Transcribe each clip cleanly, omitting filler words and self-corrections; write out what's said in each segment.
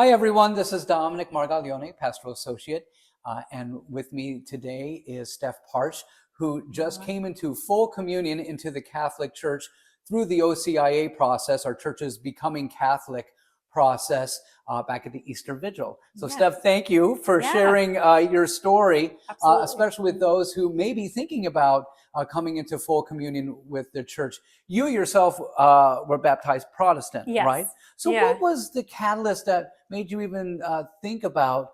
Hi, everyone. This is Dominic Margaglione, Pastoral Associate. And with me today is Steph Parsch, who just came into full communion into the Catholic Church through the OCIA process, our church's Becoming Catholic process, back at the Easter Vigil. So, Yes. Steph, thank you for sharing your story, especially with those who may be thinking about coming into full communion with the church. You yourself were baptized Protestant, Yes. right? So what was the catalyst that made you even think about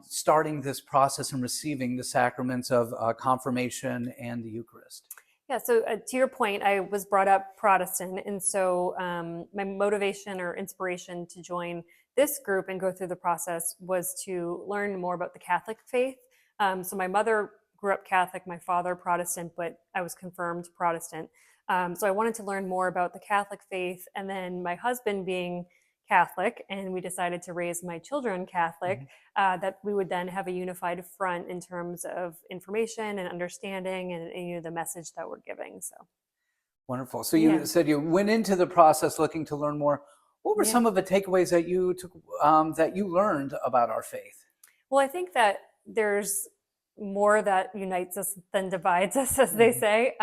starting this process and receiving the sacraments of confirmation and the Eucharist? Yeah, so to your point, I was brought up Protestant. And so my motivation or inspiration to join this group and go through the process was to learn more about the Catholic faith. So my mother grew up Catholic, my father Protestant, but I was confirmed Protestant. So I wanted to learn more about the Catholic faith. And then my husband being Catholic, and we decided to raise my children Catholic, that we would then have a unified front in terms of information and understanding and the message that we're giving. So wonderful. So you said you went into the process looking to learn more. What were some of the takeaways that you took that you learned about our faith? Well, I think that there's more that unites us than divides us, as they say,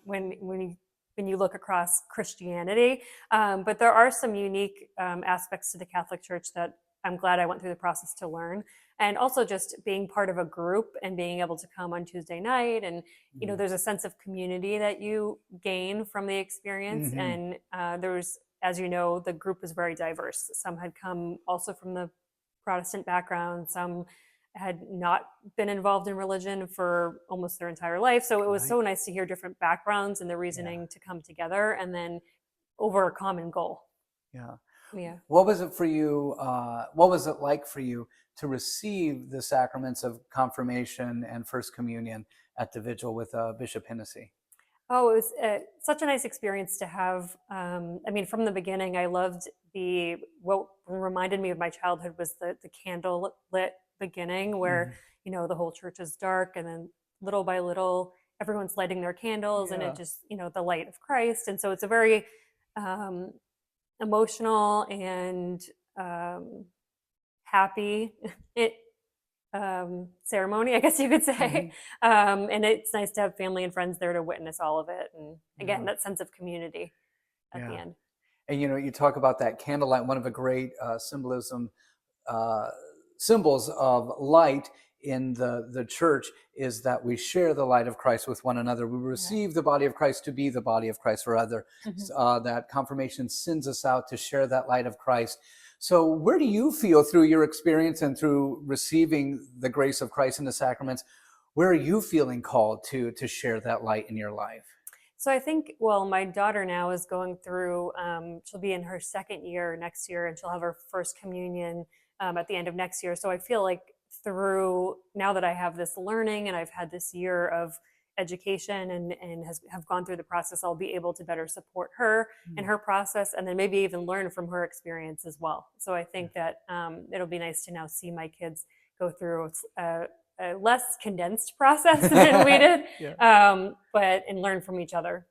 when you look across Christianity. But there are some unique aspects to the Catholic Church that I'm glad I went through the process to learn. And also just being part of a group and being able to come on Tuesday night. And, there's a sense of community that you gain from the experience. And there's, as you know, the group is very diverse. Some had come also from the Protestant background. Some had not been involved in religion for almost their entire life. So it was so nice to hear different backgrounds and the reasoning to come together and then over a common goal. Yeah. What was it for you? What was it like for you to receive the sacraments of confirmation and First Communion at the Vigil with Bishop Hennessy? Oh, it was such a nice experience to have. From the beginning, I loved what reminded me of my childhood was the candle lit beginning where, the whole church is dark and then little by little, everyone's lighting their candles and it just, the light of Christ. And so it's a very emotional and happy ceremony, I guess you could say. And it's nice to have family and friends there to witness all of it. And again, that sense of community at the end. And, you talk about that candlelight, one of the great symbols of light in the church is that we share the light of Christ with one another. We receive the body of Christ to be the body of Christ for others. That confirmation sends us out to share that light of Christ. So where do you feel through your experience and through receiving the grace of Christ in the sacraments, where are you feeling called to share that light in your life? So I think, my daughter now is going through, she'll be in her second year next year and she'll have her first communion at the end of next year. So I feel like now that I have this learning and I've had this year of education and have gone through the process, I'll be able to better support her in her process and then maybe even learn from her experience as well. So I think that it'll be nice to now see my kids go through a less condensed process than we did, and learn from each other.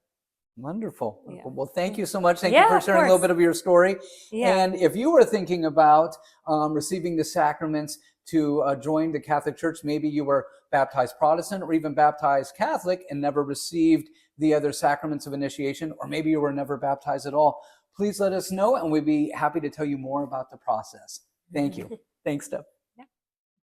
Wonderful. Well, thank you so much. Thank you for sharing a little bit of your story. And if you were thinking about receiving the sacraments to join the Catholic Church, maybe you were baptized Protestant or even baptized Catholic and never received the other sacraments of initiation, or maybe you were never baptized at all, please let us know and we'd be happy to tell you more about the process. Thank you. Thanks, Steph.